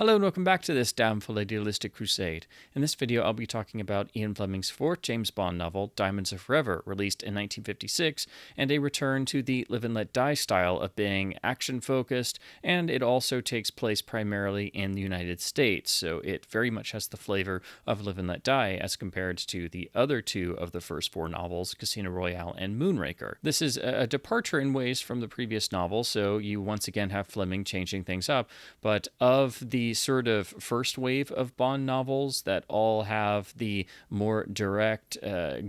Hello and welcome back to this damnful idealistic crusade. In this video I'll be talking about Ian Fleming's fourth James Bond novel, Diamonds Are Forever, released in 1956, and a return to the live and let die style of being action-focused, and it also takes place primarily in the United States, so it very much has the flavor of Live and Let Die as compared to the other two of the first four novels, Casino Royale and Moonraker. This is a departure in ways from the previous novel, so you once again have Fleming changing things up, but of the sort of first wave of Bond novels that all have the more direct,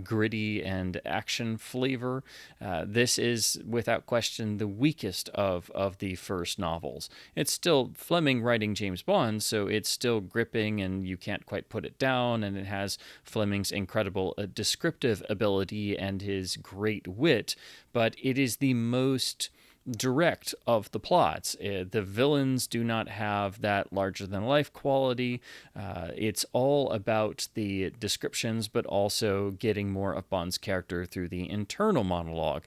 gritty, and action flavor, this is without question the weakest of the first novels. It's still Fleming writing James Bond, so it's still gripping and you can't quite put it down, and it has Fleming's incredible descriptive ability and his great wit, but it is the most direct of the plots. The villains do not have that larger-than-life quality. It's all about the descriptions, but also getting more of Bond's character through the internal monologue.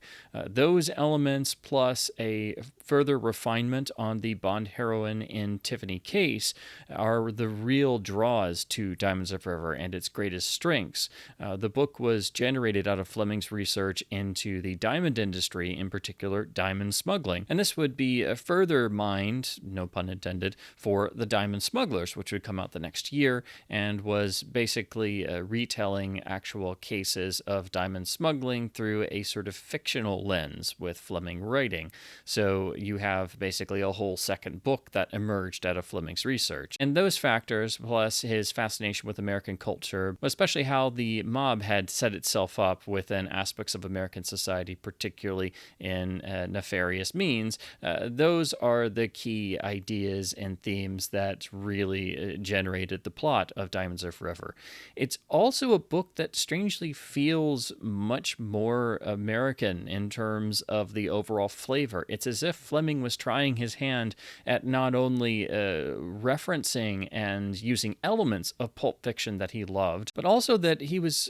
Those elements, plus a further refinement on the Bond heroine in Tiffany Case, are the real draws to Diamonds Are Forever and its greatest strengths. The book was generated out of Fleming's research into the diamond industry, in particular diamond smuggling. And this would be further mined, no pun intended, for The Diamond Smugglers, which would come out the next year and was basically retelling actual cases of diamond smuggling through a sort of fictional lens with Fleming writing. So you have basically a whole second book that emerged out of Fleming's research. And those factors, plus his fascination with American culture, especially how the mob had set itself up within aspects of American society, particularly in nefarious means, those are the key ideas and themes that really generated the plot of Diamonds Are Forever. It's also a book that strangely feels much more American in terms of the overall flavor. It's as if Fleming was trying his hand at not only referencing and using elements of pulp fiction that he loved, but also that he was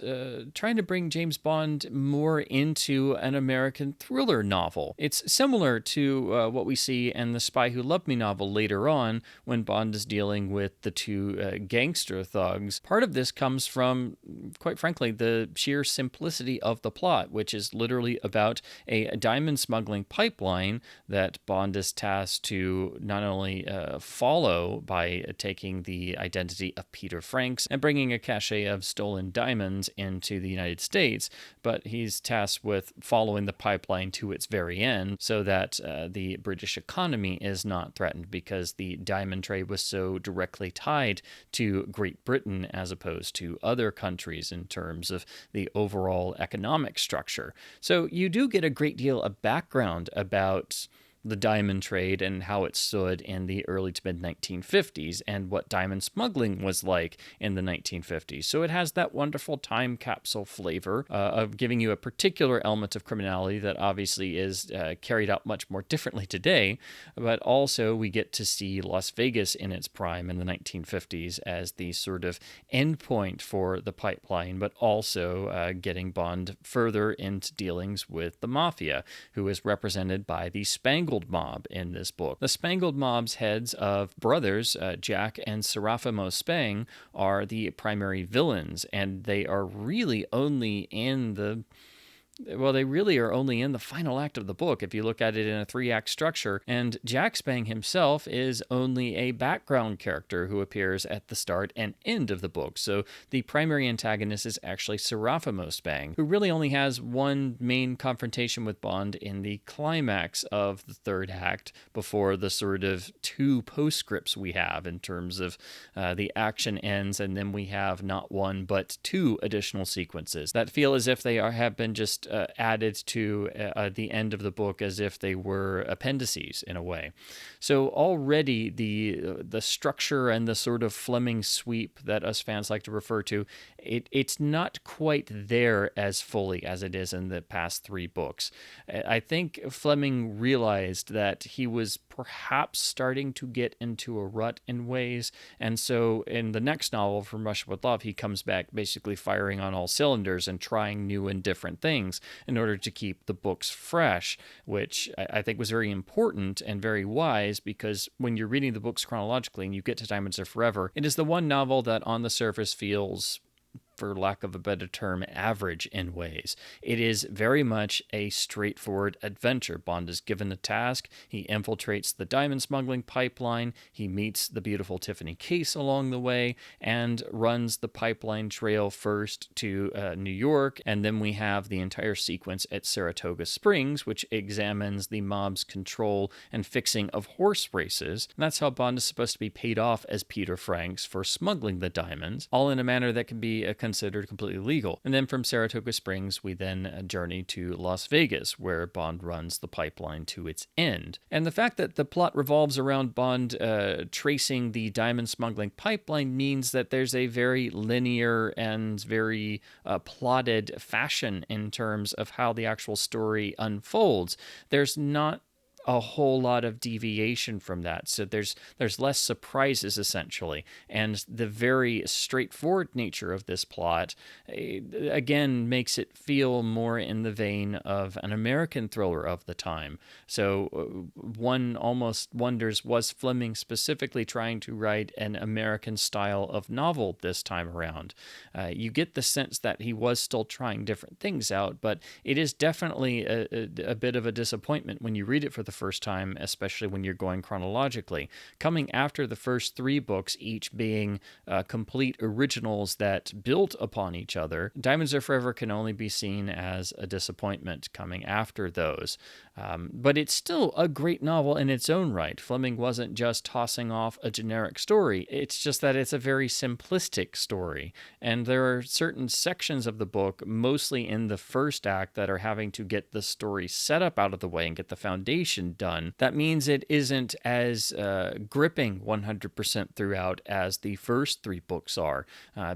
trying to bring James Bond more into an American thriller novel. It's similar to what we see in the Spy Who Loved Me novel later on when Bond is dealing with the two gangster thugs. Part of this comes from, quite frankly, the sheer simplicity of the plot, which is literally about a diamond smuggling pipeline that Bond is tasked to not only follow by taking the identity of Peter Franks and bringing a cache of stolen diamonds into the United States, but he's tasked with following the pipeline to its very end so that the British economy is not threatened, because the diamond trade was so directly tied to Great Britain as opposed to other countries in terms of the overall economic structure. So you do get a great deal of background about the diamond trade and how it stood in the early to mid-1950s and what diamond smuggling was like in the 1950s. So it has that wonderful time capsule flavor of giving you a particular element of criminality that obviously is carried out much more differently today, but also we get to see Las Vegas in its prime in the 1950s as the sort of endpoint for the pipeline, but also getting Bond further into dealings with the mafia, who is represented by the Spangled Mob in this book. The Spangled Mob's heads of brothers, Jack and Serafimo Spang, are the primary villains, and they are really only in the final act of the book if you look at it in a 3-act structure, and Jack Spang himself is only a background character who appears at the start and end of the book. So the primary antagonist is actually Serafimo Spang, who really only has one main confrontation with Bond in the climax of the 3rd act before the sort of 2 postscripts we have in terms of the action ends, and then we have not 1 but 2 additional sequences that feel as if they have been just added to the end of the book as if they were appendices in a way. So already the structure and the sort of Fleming sweep that us fans like to refer to, it's not quite there as fully as it is in the past 3 books. I think Fleming realized that he was perhaps starting to get into a rut in ways, and so in the next novel, From Russia With Love, he comes back basically firing on all cylinders and trying new and different things. things in order to keep the books fresh, which I think was very important and very wise, because when you're reading the books chronologically and you get to Diamonds Are Forever, it is the one novel that on the surface feels, for lack of a better term, average in ways. It is very much a straightforward adventure. Bond is given a task. He infiltrates the diamond smuggling pipeline. He meets the beautiful Tiffany Case along the way and runs the pipeline trail first to New York. And then we have the entire sequence at Saratoga Springs, which examines the mob's control and fixing of horse races. And that's how Bond is supposed to be paid off as Peter Franks for smuggling the diamonds, all in a manner that can be considered completely legal. And then from Saratoga Springs, we then journey to Las Vegas, where Bond runs the pipeline to its end. And the fact that the plot revolves around Bond tracing the diamond smuggling pipeline means that there's a very linear and very plotted fashion in terms of how the actual story unfolds. There's not a whole lot of deviation from that. So there's less surprises, essentially. And the very straightforward nature of this plot, again, makes it feel more in the vein of an American thriller of the time. So one almost wonders, was Fleming specifically trying to write an American style of novel this time around? You get the sense that he was still trying different things out, but it is definitely a bit of a disappointment when you read it for the first time, especially when you're going chronologically. Coming after the first three books, each being complete originals that built upon each other, Diamonds Are Forever can only be seen as a disappointment coming after those. But it's still a great novel in its own right. Fleming wasn't just tossing off a generic story. It's just that it's a very simplistic story. And there are certain sections of the book, mostly in the first act, that are having to get the story set up out of the way and get the foundation done. That means it isn't as gripping 100% throughout as the first three books are,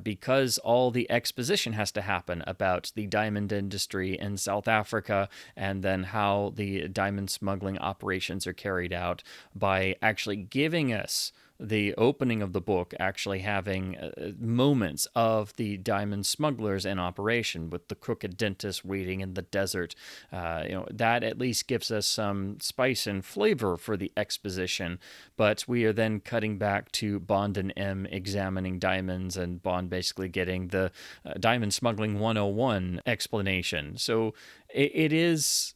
because all the exposition has to happen about the diamond industry in South Africa, and then how the diamond smuggling operations are carried out by actually giving us the opening of the book actually having moments of the diamond smugglers in operation, with the crooked dentist waiting in the desert. That at least gives us some spice and flavor for the exposition. But we are then cutting back to Bond and M examining diamonds, and Bond basically getting the diamond smuggling 101 explanation. So it is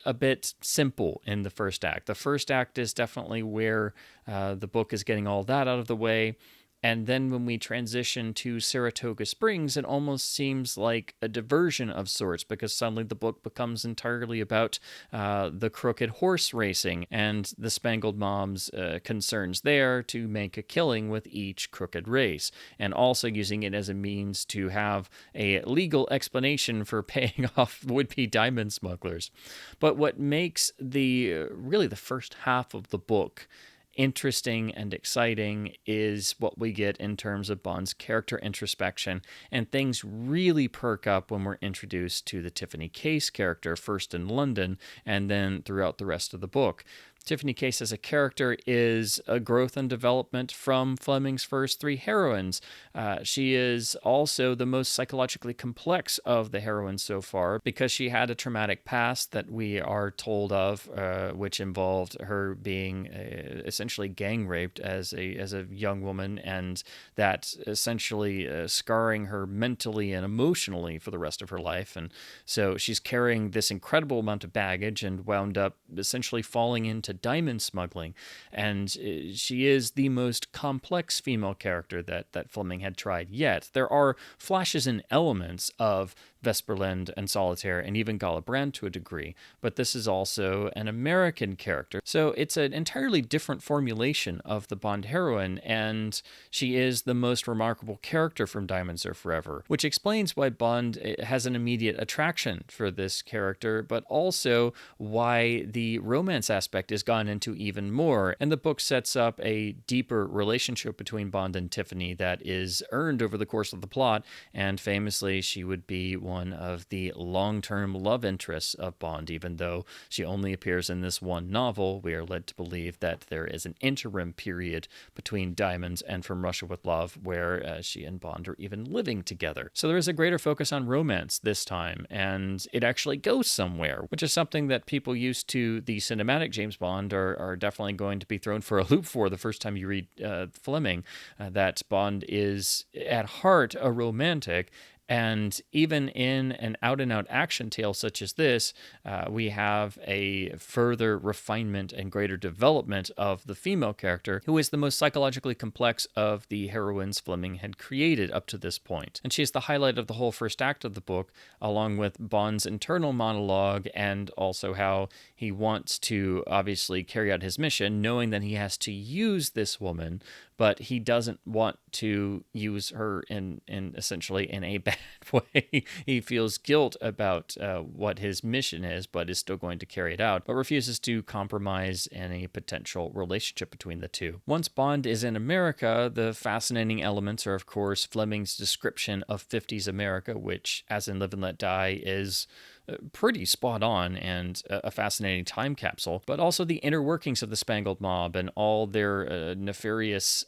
a bit simple in the first act. The first act is definitely where the book is getting all that out of the way. And then when we transition to Saratoga Springs, it almost seems like a diversion of sorts, because suddenly the book becomes entirely about the crooked horse racing and the Spangled Mom's concerns there to make a killing with each crooked race, and also using it as a means to have a legal explanation for paying off would-be diamond smugglers. But what makes the first half of the book interesting and exciting is what we get in terms of Bond's character introspection, and things really perk up when we're introduced to the Tiffany Case character, first in London and then throughout the rest of the book. Tiffany Case as a character is a growth and development from Fleming's first three heroines. She is also the most psychologically complex of the heroines so far, because she had a traumatic past that we are told of, which involved her being essentially gang raped as a young woman, and that essentially scarring her mentally and emotionally for the rest of her life. And so she's carrying this incredible amount of baggage and wound up essentially falling into diamond smuggling, and she is the most complex female character that Fleming had tried yet. There are flashes and elements of Vesperland and Solitaire and even Gala to a degree, but this is also an American character. So it's an entirely different formulation of the Bond heroine, and she is the most remarkable character from Diamonds Are Forever, which explains why Bond has an immediate attraction for this character, but also why the romance aspect is has gone into even more, and the book sets up a deeper relationship between Bond and Tiffany that is earned over the course of the plot, and famously, she would be one of the long-term love interests of Bond. Even though she only appears in this one novel, we are led to believe that there is an interim period between Diamonds and From Russia with Love where she and Bond are even living together. So there is a greater focus on romance this time, and it actually goes somewhere, which is something that people used to the cinematic James Bond are definitely going to be thrown for a loop for the first time you read Fleming, that Bond is at heart a romantic. And even in an out-and-out action tale such as this, we have a further refinement and greater development of the female character, who is the most psychologically complex of the heroines Fleming had created up to this point. And she is the highlight of the whole first act of the book, along with Bond's internal monologue and also how he wants to obviously carry out his mission, knowing that he has to use this woman, but he doesn't want to use her in essentially in a bad way. He feels guilt about what his mission is, but is still going to carry it out, but refuses to compromise any potential relationship between the two. Once Bond is in America, the fascinating elements are, of course, Fleming's description of 50s America, which, as in Live and Let Die, is pretty spot on and a fascinating time capsule, but also the inner workings of the Spangled Mob and all their nefarious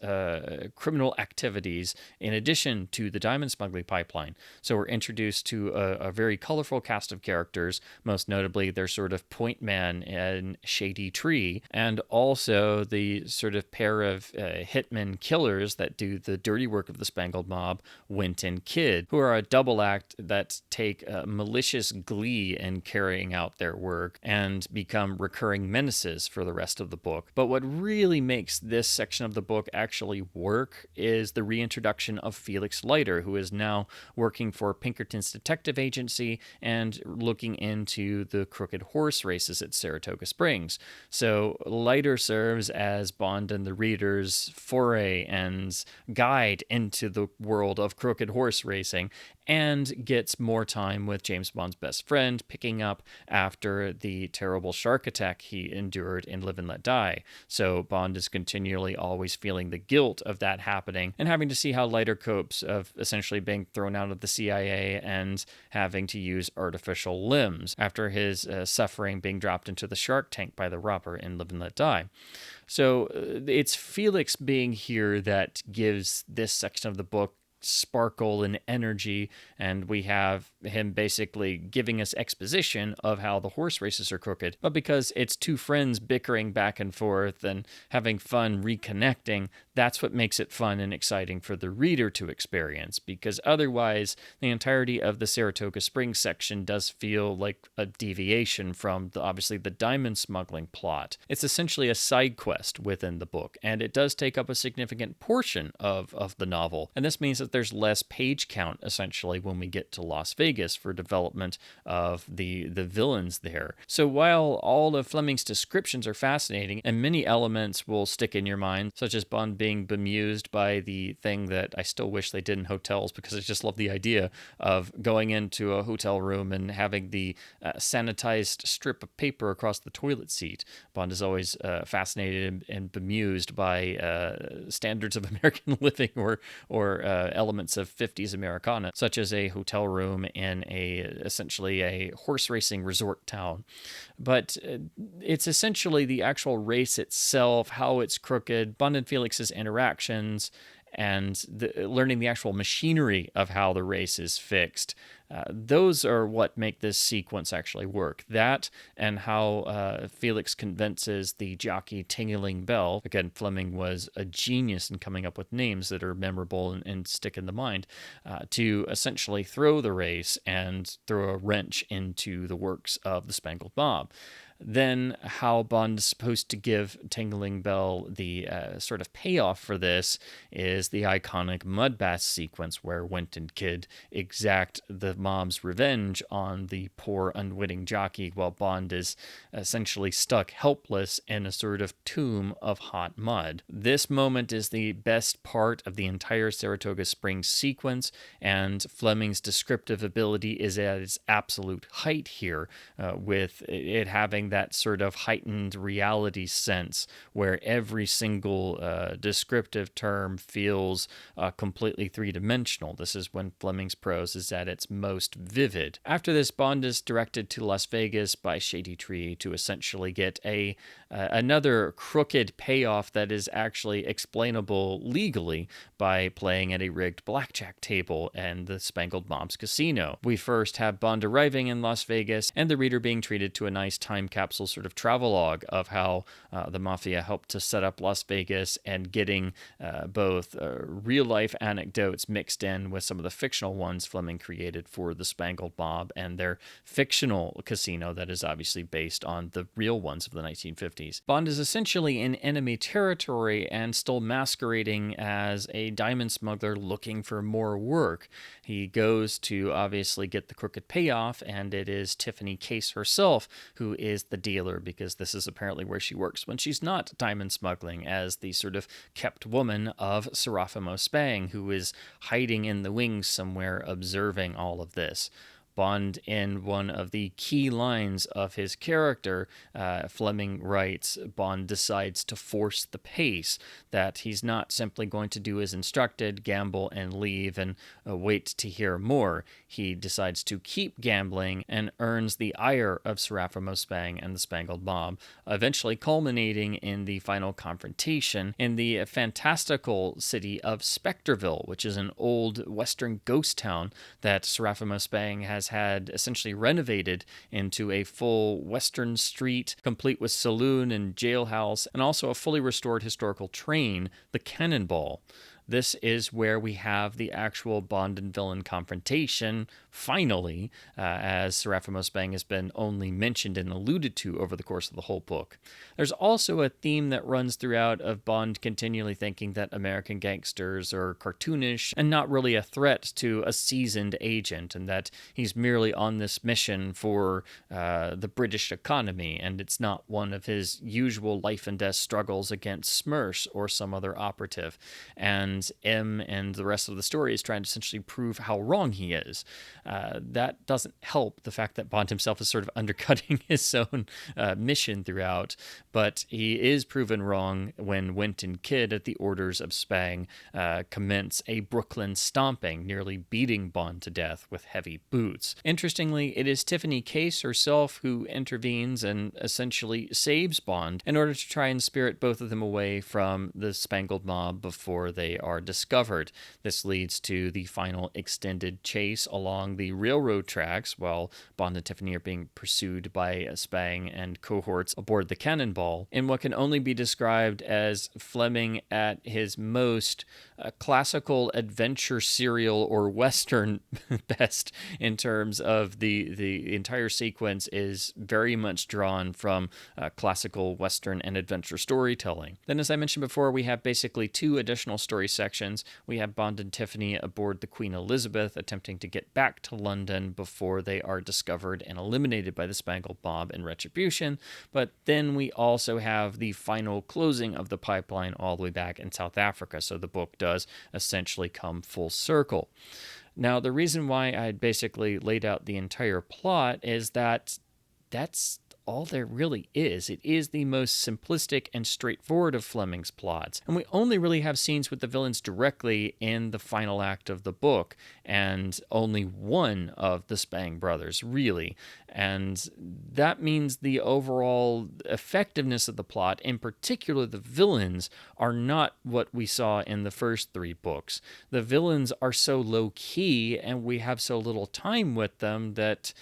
criminal activities in addition to the diamond smuggling pipeline. So we're introduced to a very colorful cast of characters, most notably their sort of point man and Shady Tree, and also the sort of pair of hitmen killers that do the dirty work of the Spangled Mob, Wint and Kidd, who are a double act that take malicious glee in carrying out their work and become recurring menaces for the rest of the book. But what really makes this section of the book actually work is the reintroduction of Felix Leiter, who is now working for Pinkerton's detective agency and looking into the crooked horse races at Saratoga Springs. So Leiter serves as Bond and the reader's foray and guide into the world of crooked horse racing, and gets more time with James Bond's best friend, picking up after the terrible shark attack he endured in Live and Let Die. So Bond is continually always feeling the guilt of that happening and having to see how Leiter copes of essentially being thrown out of the CIA and having to use artificial limbs after his suffering being dropped into the shark tank by the robber in Live and Let Die. So it's Felix being here that gives this section of the book sparkle and energy, and we have him basically giving us exposition of how the horse races are crooked, but because it's two friends bickering back and forth and having fun reconnecting, that's what makes it fun and exciting for the reader to experience, because otherwise the entirety of the Saratoga Springs section does feel like a deviation from obviously the diamond smuggling plot. It's essentially a side quest within the book, and it does take up a significant portion of the novel, and this means that there's less page count essentially when we get to Las Vegas for development of the villains there. So while all of Fleming's descriptions are fascinating and many elements will stick in your mind, such as Bond being bemused by the thing that I still wish they did in hotels, because I just love the idea of going into a hotel room and having the sanitized strip of paper across the toilet seat. Bond is always fascinated and bemused by standards of American living or elements of 50s Americana, such as a hotel room in essentially a horse racing resort town. But it's essentially the actual race itself, how it's crooked, Bond and Felix's interactions, and learning the actual machinery of how the race is fixed. Those are what make this sequence actually work. That and how Felix convinces the jockey Tingling Bell, again, Fleming was a genius in coming up with names that are memorable and stick in the mind, to essentially throw the race and throw a wrench into the works of the Spangled Mob. Then how Bond is supposed to give Tingling Bell the sort of payoff for this is the iconic mud bath sequence where Wint and Kidd exact the mob's revenge on the poor unwitting jockey while Bond is essentially stuck helpless in a sort of tomb of hot mud. This moment is the best part of the entire Saratoga Springs sequence, and Fleming's descriptive ability is at its absolute height here, with it having that sort of heightened reality sense where every single descriptive term feels completely three-dimensional. This is when Fleming's prose is at its most vivid. After this, Bond is directed to Las Vegas by Shady Tree to essentially get another crooked payoff that is actually explainable legally by playing at a rigged blackjack table and the Spangled Mob's casino. We first have Bond arriving in Las Vegas and the reader being treated to a nice time capsule sort of travelogue of how the Mafia helped to set up Las Vegas, and getting both real-life anecdotes mixed in with some of the fictional ones Fleming created for the Spangled Mob and their fictional casino that is obviously based on the real ones of the 1950s. Bond is essentially in enemy territory and still masquerading as a diamond smuggler looking for more work. He goes to obviously get the crooked payoff, and it is Tiffany Case herself who is the dealer, because this is apparently where she works when she's not diamond smuggling, as the sort of kept woman of Serafimo Spang, who is hiding in the wings somewhere observing all of this. Bond, in one of the key lines of his character, Fleming writes, Bond decides to force the pace, that he's not simply going to do as instructed, gamble and leave and wait to hear more. He decides to keep gambling and earns the ire of Serafimo Spang and the Spangled Mob, eventually culminating in the final confrontation in the fantastical city of Spectreville, which is an old western ghost town that Serafimo Spang has had essentially renovated into a full western street, complete with saloon and jailhouse, and also a fully restored historical train, the Cannonball. This is where we have the actual Bond and villain confrontation, finally, as Serafimo Spang has been only mentioned and alluded to over the course of the whole book. There's also a theme that runs throughout of Bond continually thinking that American gangsters are cartoonish and not really a threat to a seasoned agent, and that he's merely on this mission for the British economy, and it's not one of his usual life and death struggles against Mercer or some other operative. And M and the rest of the story is trying to essentially prove how wrong he is. That doesn't help the fact that Bond himself is sort of undercutting his own mission throughout, but he is proven wrong when Wint and Kidd, at the orders of Spang, commence a Brooklyn stomping, nearly beating Bond to death with heavy boots. Interestingly, it is Tiffany Case herself who intervenes and essentially saves Bond in order to try and spirit both of them away from the Spangled Mob before they are discovered. This leads to the final extended chase along the railroad tracks while Bond and Tiffany are being pursued by Spang and cohorts aboard the Cannonball, in what can only be described as Fleming at his most classical adventure serial or western best, in terms of the entire sequence is very much drawn from classical western and adventure storytelling. Then, as I mentioned before, we have basically two additional story sections. We have Bond and Tiffany aboard the Queen Elizabeth attempting to get back to London before they are discovered and eliminated by the Spangled Mob in retribution. But then we also have the final closing of the pipeline all the way back in South Africa. So the book does essentially come full circle. Now, the reason why I basically laid out the entire plot is that that's all there really is. It is the most simplistic and straightforward of Fleming's plots, and we only really have scenes with the villains directly in the final act of the book, and only one of the Spang brothers, really. And that means the overall effectiveness of the plot, in particular the villains, are not what we saw in the first three books. The villains are so low-key, and we have so little time with them that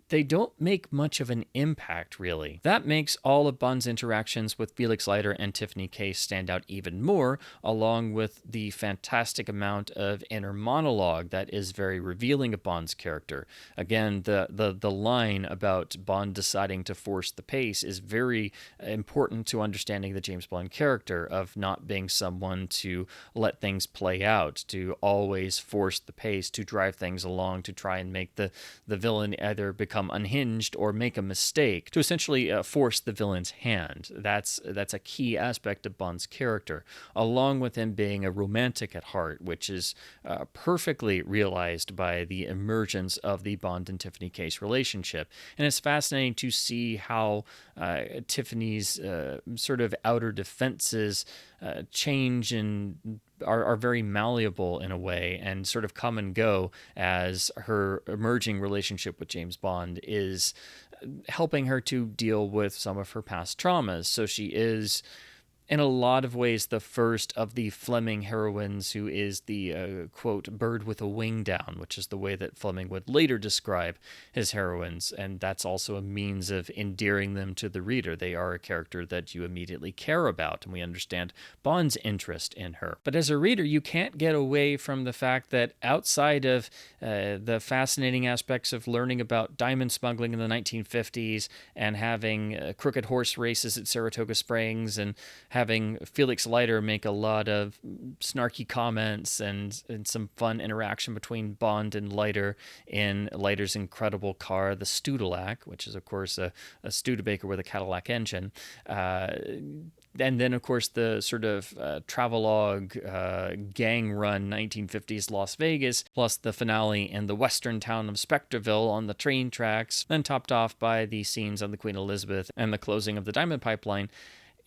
they don't make much of an impact, really. That makes all of Bond's interactions with Felix Leiter and Tiffany Case stand out even more, along with the fantastic amount of inner monologue that is very revealing of Bond's character. Again, the line about Bond deciding to force the pace is very important to understanding the James Bond character, of not being someone to let things play out, to always force the pace, to drive things along, to try and make the villain either become become unhinged or make a mistake to essentially force the villain's hand. That's a key aspect of Bond's character, along with him being a romantic at heart, which is perfectly realized by the emergence of the Bond and Tiffany Case relationship. And it's fascinating to see how Tiffany's sort of outer defenses change and are very malleable in a way and sort of come and go as her emerging relationship with James Bond is helping her to deal with some of her past traumas. So she is, in a lot of ways, the first of the Fleming heroines who is the, quote, bird with a wing down, which is the way that Fleming would later describe his heroines. And that's also a means of endearing them to the reader. They are a character that you immediately care about, and we understand Bond's interest in her. But as a reader, you can't get away from the fact that outside of the fascinating aspects of learning about diamond smuggling in the 1950s and having crooked horse races at Saratoga Springs and having Felix Leiter make a lot of snarky comments and some fun interaction between Bond and Leiter in Leiter's incredible car, the Studebaker, which is, of course, a Studebaker with a Cadillac engine. And then, of course, the sort of travelogue gang run 1950s Las Vegas, plus the finale in the western town of Spectreville on the train tracks, then topped off by the scenes on the Queen Elizabeth and the closing of the Diamond Pipeline.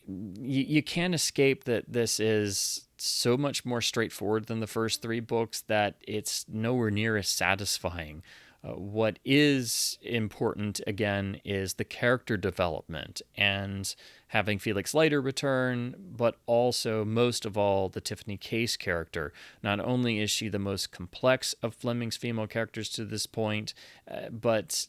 You can't escape that this is so much more straightforward than the first three books that it's nowhere near as satisfying. What is important, again, is the character development and having Felix Leiter return, but also, most of all, the Tiffany Case character. Not only is she the most complex of Fleming's female characters to this point, but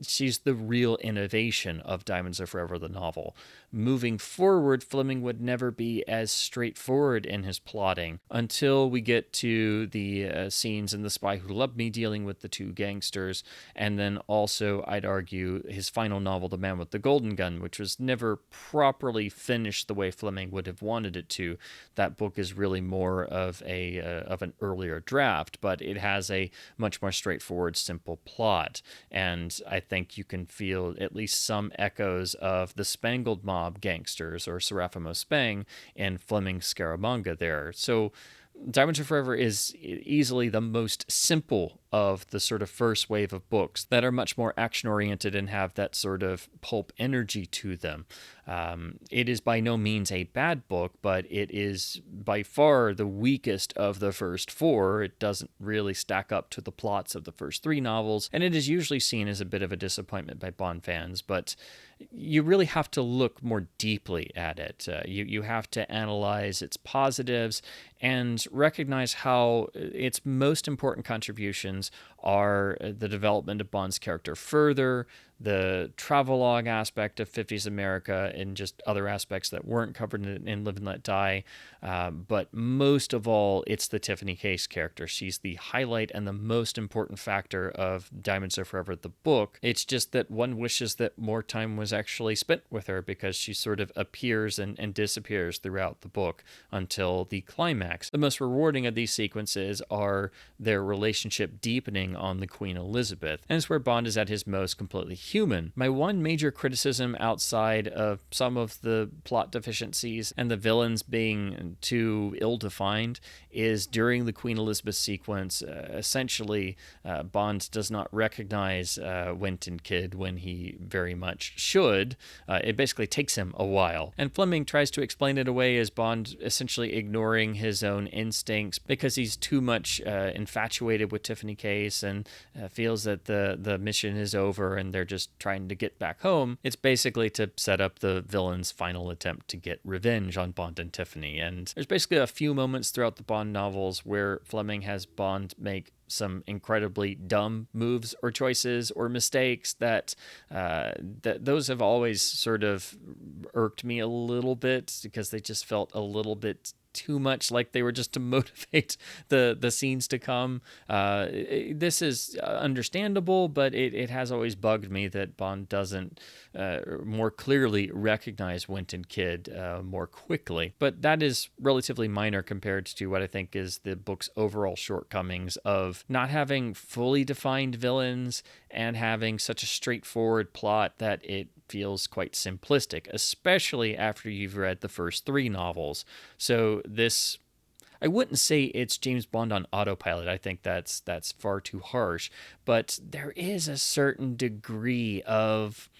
she's the real innovation of Diamonds Are Forever, the novel. Moving forward, Fleming would never be as straightforward in his plotting until we get to the scenes in The Spy Who Loved Me dealing with the two gangsters, and then also, I'd argue, his final novel, The Man with the Golden Gun, which was never properly finished the way Fleming would have wanted it to. That book is really more of an earlier draft, but it has a much more straightforward, simple plot, and I think you can feel at least some echoes of the Spangled Mob gangsters or Serafimo Spang in Fleming's Scaramanga there. So Diamonds Are Forever is easily the most simple of the sort of first wave of books that are much more action-oriented and have that sort of pulp energy to them. It is by no means a bad book, but it is by far the weakest of the first four. It doesn't really stack up to the plots of the first three novels, and it is usually seen as a bit of a disappointment by Bond fans, but you really have to look more deeply at it. You have to analyze its positives and recognize how its most important contributions are the development of Bond's character further, the travelogue aspect of 50s America, and just other aspects that weren't covered in Live and Let Die. But most of all, it's the Tiffany Case character. She's the highlight and the most important factor of Diamonds Are Forever, the book. It's just that one wishes that more time was actually spent with her because she sort of appears and disappears throughout the book until the climax. The most rewarding of these sequences are their relationship deepening on the Queen Elizabeth, and it's where Bond is at his most completely human. My one major criticism outside of some of the plot deficiencies and the villains being too ill-defined is during the Queen Elizabeth sequence, essentially Bond does not recognize Winton Kidd when he very much should. It basically takes him a while. And Fleming tries to explain it away as Bond essentially ignoring his own instincts because he's too much infatuated with Tiffany Case and feels that the mission is over and they're just trying to get back home. It's basically to set up the villain's final attempt to get revenge on Bond and Tiffany. And there's basically a few moments throughout the Bond novels where Fleming has Bond make some incredibly dumb moves or choices or mistakes that those have always sort of irked me a little bit because they just felt a little bit too much like they were just to motivate the scenes to come. This is understandable, but it has always bugged me that Bond doesn't more clearly recognize Winton Kidd more quickly. But that is relatively minor compared to what I think is the book's overall shortcomings of of not having fully defined villains and having such a straightforward plot that it feels quite simplistic, especially after you've read the first 3 novels. So this, I wouldn't say it's James Bond on autopilot. I think that's far too harsh, but there is a certain degree of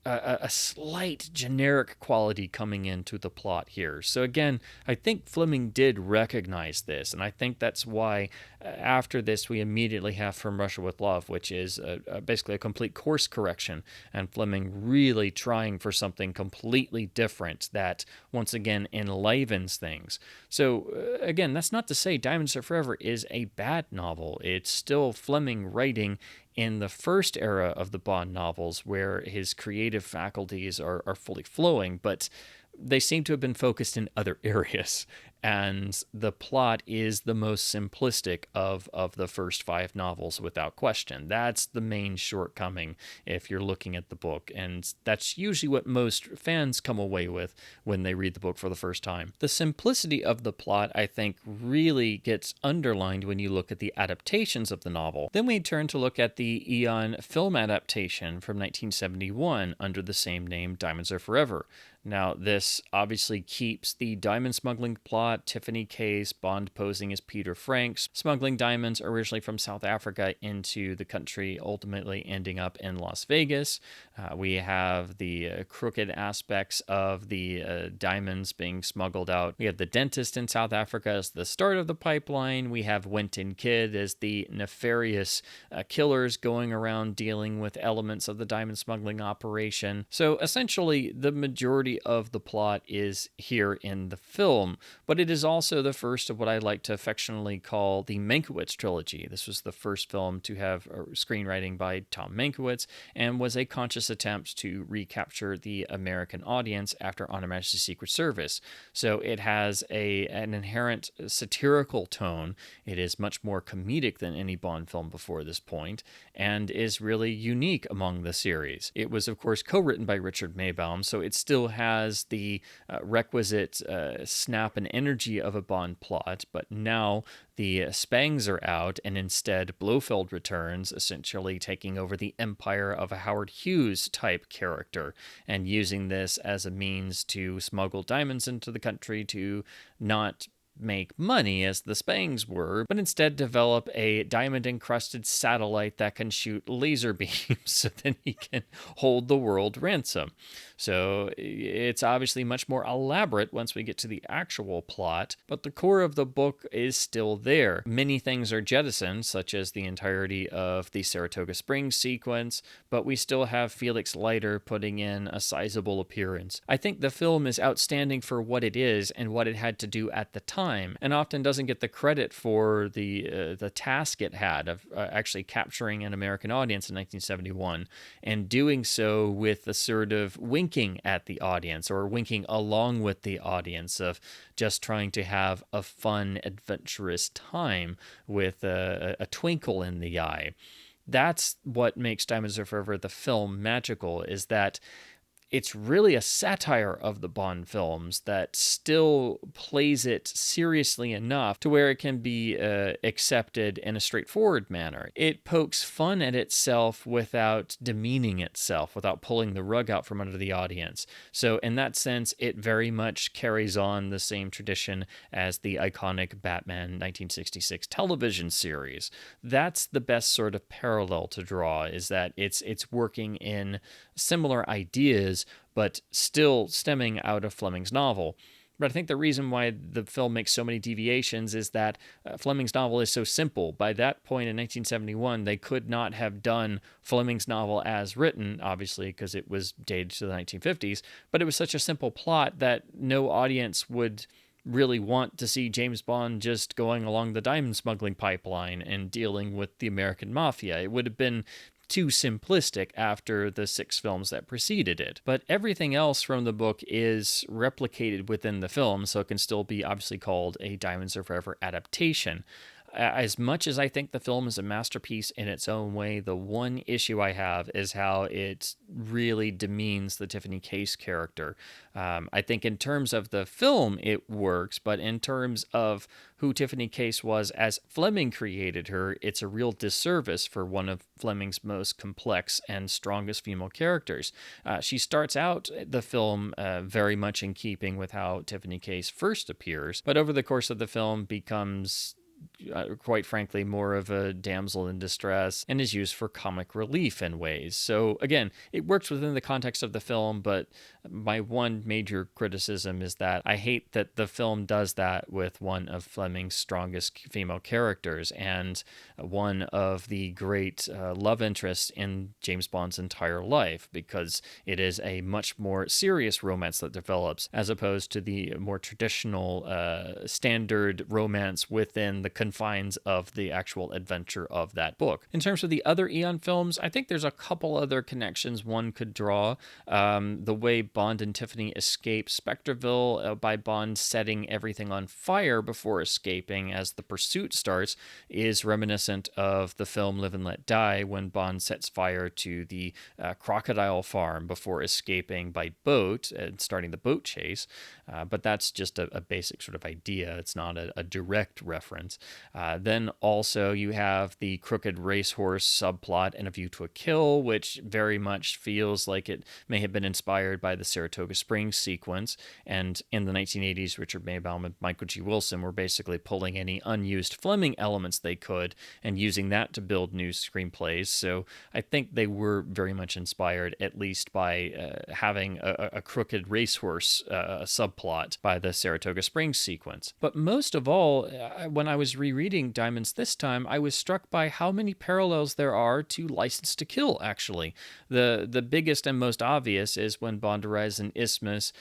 a slight generic quality coming into the plot here. So again, I think Fleming did recognize this, and I think that's why after this we immediately have From Russia with Love, which is basically a complete course correction, and Fleming really trying for something completely different that once again enlivens things. So again, that's not to say Diamonds Are Forever is a bad novel. It's still Fleming writing in the first era of the Bond novels where his creative faculties are fully flowing, but they seem to have been focused in other areas. And the plot is the most simplistic of the first 5 novels without question. That's the main shortcoming if you're looking at the book. And that's usually what most fans come away with when they read the book for the first time. The simplicity of the plot, I think, really gets underlined when you look at the adaptations of the novel. Then we turn to look at the Eon film adaptation from 1971 under the same name, Diamonds Are Forever. Now, this obviously keeps the diamond smuggling plot, Tiffany case, Bond posing as Peter Franks, smuggling diamonds originally from South Africa into the country, ultimately ending up in Las Vegas. We have the crooked aspects of the diamonds being smuggled out. We have the dentist in South Africa as the start of the pipeline. We have Winton Kid as the nefarious killers going around dealing with elements of the diamond smuggling operation. So essentially, the majority of the plot is here in the film, but it is also the first of what I like to affectionately call the Mankiewicz trilogy. This was the first film to have screenwriting by Tom Mankiewicz and was a conscious attempt to recapture the American audience after On Her Majesty's Secret Service. So it has an inherent satirical tone. It is much more comedic than any Bond film before this point, and is really unique among the series. It was, of course, co-written by Richard Maybaum, so it still has the requisite snap and energy of a Bond plot, but now the Spangs are out, and instead Blofeld returns, essentially taking over the empire of a Howard Hughes type character, and using this as a means to smuggle diamonds into the country to not make money as the Spangs were, but instead develop a diamond-encrusted satellite that can shoot laser beams so that he can hold the world ransom. So it's obviously much more elaborate once we get to the actual plot, but the core of the book is still there. Many things are jettisoned, such as the entirety of the Saratoga Springs sequence, but we still have Felix Leiter putting in a sizable appearance. I think the film is outstanding for what it is and what it had to do at the time, and often doesn't get the credit for the task it had of actually capturing an American audience in 1971, and doing so with a sort of winking at the audience, or winking along with the audience, of just trying to have a fun, adventurous time with a twinkle in the eye. That's what makes Diamonds Are Forever the film magical, is that it's really a satire of the Bond films that still plays it seriously enough to where it can be accepted in a straightforward manner. It pokes fun at itself without demeaning itself, without pulling the rug out from under the audience. So in that sense, it very much carries on the same tradition as the iconic Batman 1966 television series. That's the best sort of parallel to draw, is that it's working in similar ideas, but still stemming out of Fleming's novel. But I think the reason why the film makes so many deviations is that Fleming's novel is so simple. By that point in 1971, they could not have done Fleming's novel as written, obviously, because it was dated to the 1950s, but it was such a simple plot that no audience would really want to see James Bond just going along the diamond smuggling pipeline and dealing with the American mafia. It would have been too simplistic after the 6 films that preceded it. But everything else from the book is replicated within the film, so it can still be obviously called a Diamonds Are Forever adaptation. As much as I think the film is a masterpiece in its own way, the one issue I have is how it really demeans the Tiffany Case character. I think in terms of the film, it works, but in terms of who Tiffany Case was as Fleming created her, it's a real disservice for one of Fleming's most complex and strongest female characters. She starts out the film very much in keeping with how Tiffany Case first appears, but over the course of the film becomes quite frankly, more of a damsel in distress and is used for comic relief in ways. So again, it works within the context of the film, but my one major criticism is that I hate that the film does that with one of Fleming's strongest female characters and one of the great love interests in James Bond's entire life, because it is a much more serious romance that develops as opposed to the more traditional standard romance within the confines of the actual adventure of that book. In terms of the other Eon films, I think there's a couple other connections one could draw. The way Bond and Tiffany escape Spectreville by Bond setting everything on fire before escaping as the pursuit starts is reminiscent of the film Live and Let Die, when Bond sets fire to the crocodile farm before escaping by boat and starting the boat chase. But that's just a basic sort of idea. It's not a direct reference. Then also you have the crooked racehorse subplot in A View to a Kill, which very much feels like it may have been inspired by the Saratoga Springs sequence. And in the 1980s, Richard Maybaum and Michael G. Wilson were basically pulling any unused Fleming elements they could and using that to build new screenplays. So I think they were very much inspired, at least by having a crooked racehorse subplot by the Saratoga Springs sequence. But most of all, when I was rereading Diamonds this time, I was struck by how many parallels there are to License to Kill, actually. The biggest and most obvious is when Bond arrives in Isthmus.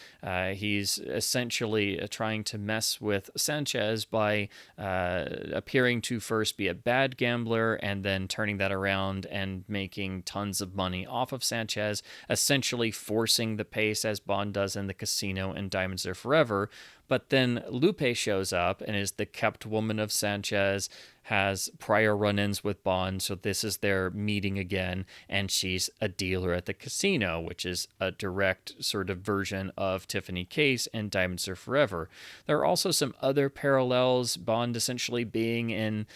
He's essentially trying to mess with Sanchez by appearing to first be a bad gambler and then turning that around and making tons of money off of Sanchez, essentially forcing the pace as Bond does in the casino and Diamonds Are Forever. But then Lupe shows up and is the kept woman of Sanchez, has prior run-ins with Bond, so this is their meeting again, and she's a dealer at the casino, which is a direct sort of version of Tiffany Case and Diamonds Are Forever. There are also some other parallels, Bond essentially being in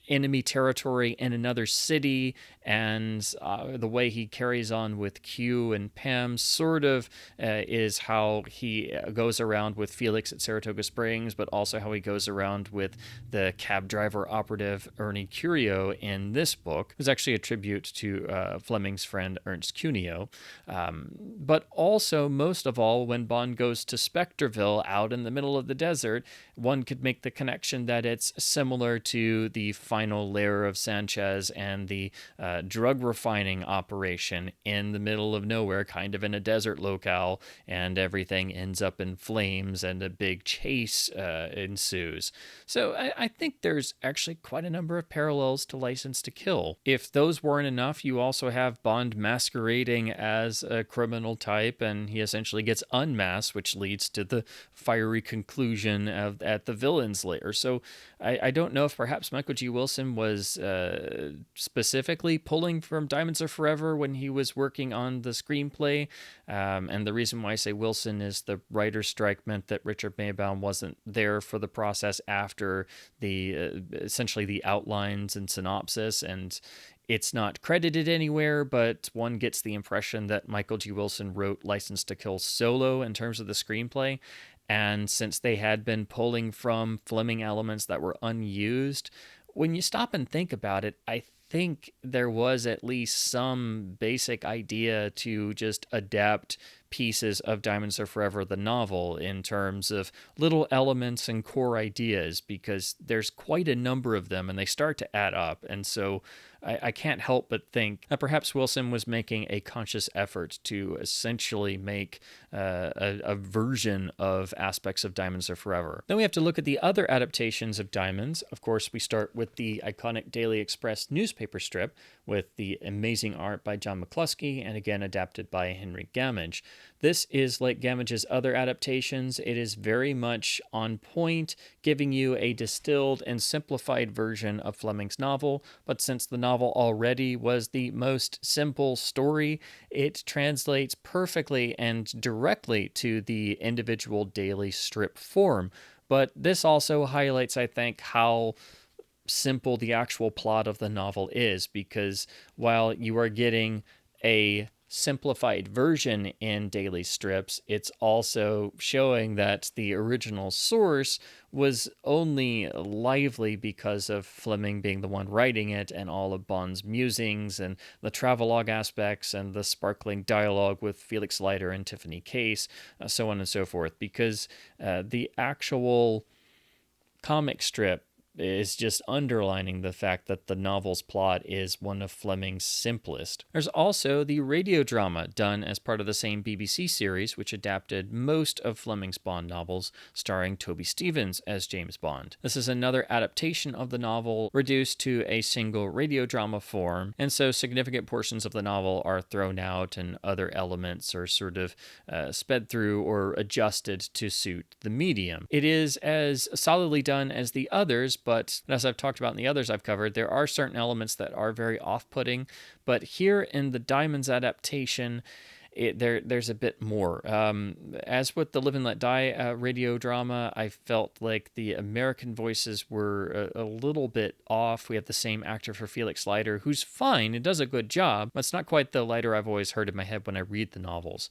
enemy territory in another city, and the way he carries on with Q and Pam sort of is how he goes around with Felix at Saratoga Springs, but also how he goes around with the cab driver operative Ernie Curio in this book. It's actually a tribute to Fleming's friend Ernst Cuneo. But also, most of all, when Bond goes to Spectreville out in the middle of the desert, one could make the connection that it's similar to the final lair of Sanchez and the drug refining operation in the middle of nowhere, kind of in a desert locale, and everything ends up in flames and a big chase ensues. So I think there's actually quite a number of parallels to License to Kill. If those weren't enough, you also have Bond masquerading as a criminal type, and he essentially gets unmasked, which leads to the fiery conclusion at the villain's lair. So I don't know if perhaps Michael G. Wilson was specifically pulling from Diamonds Are Forever when he was working on the screenplay. And the reason why I say Wilson is the writer's strike meant that Richard Maybaum wasn't there for the process after the essentially the outlines and synopsis, and it's not credited anywhere, but one gets the impression that Michael G. Wilson wrote License to Kill solo in terms of the screenplay. And since they had been pulling from Fleming elements that were unused, when you stop and think about it, I think there was at least some basic idea to just adapt pieces of Diamonds Are Forever, the novel, in terms of little elements and core ideas, because there's quite a number of them and they start to add up. And so I can't help but think that perhaps Wilson was making a conscious effort to essentially make a version of aspects of Diamonds Are Forever. Then we have to look at the other adaptations of Diamonds. Of course, we start with the iconic Daily Express newspaper strip with the amazing art by John McCluskey and again adapted by Henry Gamage. This is like Gamage's other adaptations. It is very much on point, giving you a distilled and simplified version of Fleming's novel. But since the novel already was the most simple story, it translates perfectly and directly to the individual daily strip form. But this also highlights, I think, how simple the actual plot of the novel is, because while you are getting a simplified version in daily strips, it's also showing that the original source was only lively because of Fleming being the one writing it, and all of Bond's musings and the travelogue aspects and the sparkling dialogue with Felix Leiter and Tiffany Case, so on and so forth, because the actual comic strip is just underlining the fact that the novel's plot is one of Fleming's simplest. There's also the radio drama done as part of the same BBC series, which adapted most of Fleming's Bond novels, starring Toby Stephens as James Bond. This is another adaptation of the novel reduced to a single radio drama form, and so significant portions of the novel are thrown out and other elements are sort of sped through or adjusted to suit the medium. It is as solidly done as the others, but as I've talked about in the others I've covered, there are certain elements that are very off-putting. But here in the Diamonds adaptation, there's a bit more. As with the Live and Let Die radio drama, I felt like the American voices were a little bit off. We have the same actor for Felix Leiter, who's fine and does a good job, but it's not quite the Leiter I've always heard in my head when I read the novels.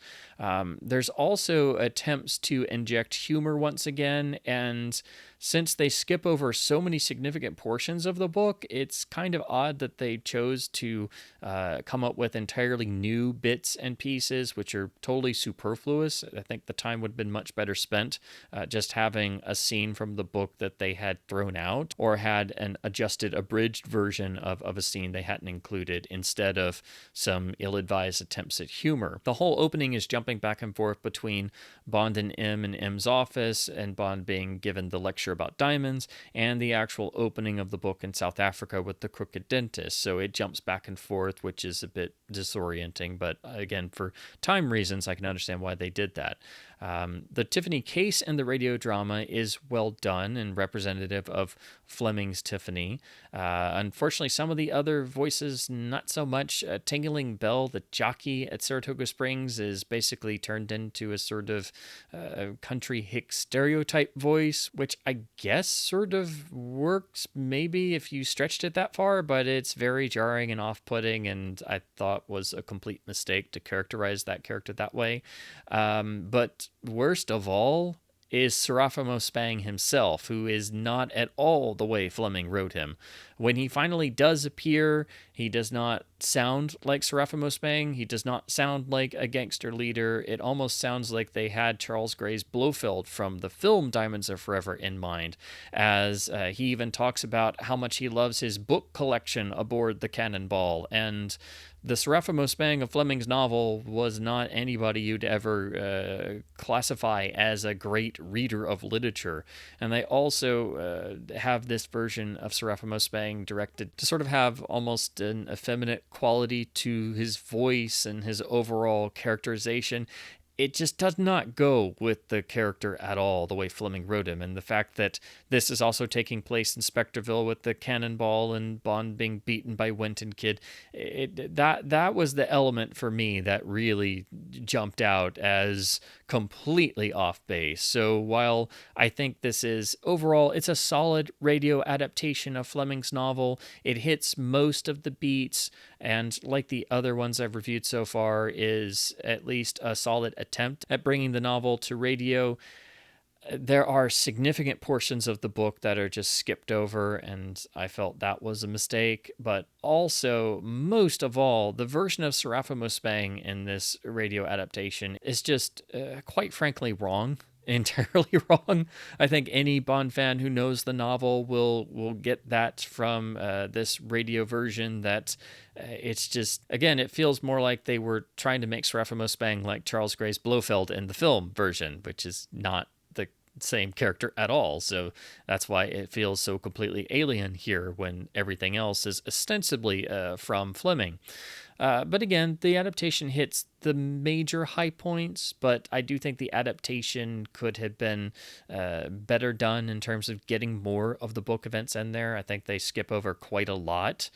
There's also attempts to inject humor once again, and since they skip over so many significant portions of the book, it's kind of odd that they chose to come up with entirely new bits and pieces, which are totally superfluous. I think the time would have been much better spent just having a scene from the book that they had thrown out, or had an adjusted, abridged version of a scene they hadn't included, instead of some ill-advised attempts at humor. The whole opening is jumping back and forth between Bond and M's office, and Bond being given the lecture about diamonds, and the actual opening of the book in South Africa with the crooked dentist. So it jumps back and forth, which is a bit disorienting, but again, for time reasons, I can understand why they did that. The Tiffany Case in the radio drama is well done and representative of Fleming's Tiffany. Unfortunately, some of the other voices, not so much. Tingling Bell, the jockey at Saratoga Springs, is basically turned into a sort of country hick stereotype voice, which I guess sort of works maybe if you stretched it that far, but it's very jarring and off-putting, and I thought was a complete mistake to characterize that character that way. But worst of all is Serafimo Spang himself, who is not at all the way Fleming wrote him. When he finally does appear, he does not sound like Serafimo Spang. He does not sound like a gangster leader. It almost sounds like they had Charles Gray's Blofeld from the film Diamonds Are Forever in mind, as he even talks about how much he loves his book collection aboard the Cannonball. And the Serafimo Spang of Fleming's novel was not anybody you'd ever classify as a great reader of literature. And they also have this version of Serafimo Spang directed to sort of have almost an effeminate quality to his voice and his overall characterization. It just does not go with the character at all, the way Fleming wrote him. And the fact that this is also taking place in Spectreville with the cannonball and Bond being beaten by Wenton Kid, that was the element for me that really jumped out as completely off base. So while I think this is overall, it's a solid radio adaptation of Fleming's novel, it hits most of the beats, and like the other ones I've reviewed so far, is at least a solid attempt at bringing the novel to radio. There are significant portions of the book that are just skipped over, and I felt that was a mistake. But also, most of all, the version of Serafimo Spang in this radio adaptation is just, quite frankly, wrong. Entirely wrong. I think any Bond fan who knows the novel will get that from this radio version, that it's just, again, it feels more like they were trying to make Serafimo Spang like Charles Gray's Blofeld in the film version, which is not the same character at all. So that's why it feels so completely alien here when everything else is ostensibly from Fleming. But again, the adaptation hits the major high points, but I do think the adaptation could have been better done in terms of getting more of the book events in there. I think they skip over quite a lot,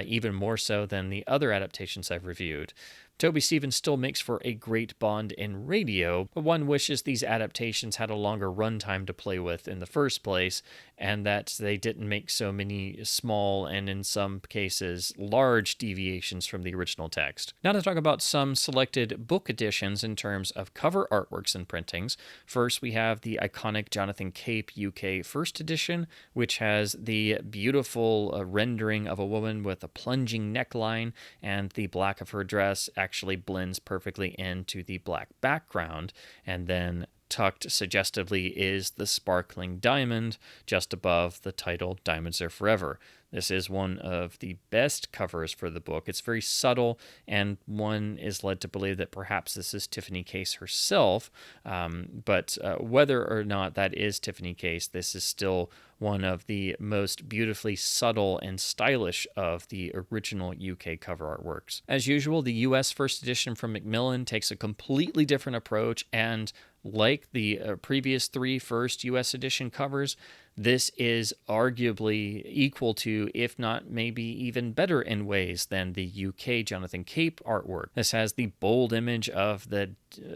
even more so than the other adaptations I've reviewed. Toby Stephens still makes for a great Bond in radio, but one wishes these adaptations had a longer runtime to play with in the first place, and that they didn't make so many small and, in some cases, large deviations from the original text. Now to talk about some selected book editions in terms of cover artworks and printings. First, we have the iconic Jonathan Cape UK First Edition, which has the beautiful rendering of a woman with a plunging neckline, and the black of her dress actually blends perfectly into the black background, and then tucked suggestively is the sparkling diamond just above the title Diamonds Are Forever. This is one of the best covers for the book. It's very subtle, and one is led to believe that perhaps this is Tiffany Case herself. But whether or not that is Tiffany Case, this is still one of the most beautifully subtle and stylish of the original UK cover artworks. As usual, the US First Edition from Macmillan takes a completely different approach, and like the previous three first US edition covers, this is arguably equal to, if not maybe even better in ways than the UK Jonathan Cape artwork. This has the bold image of the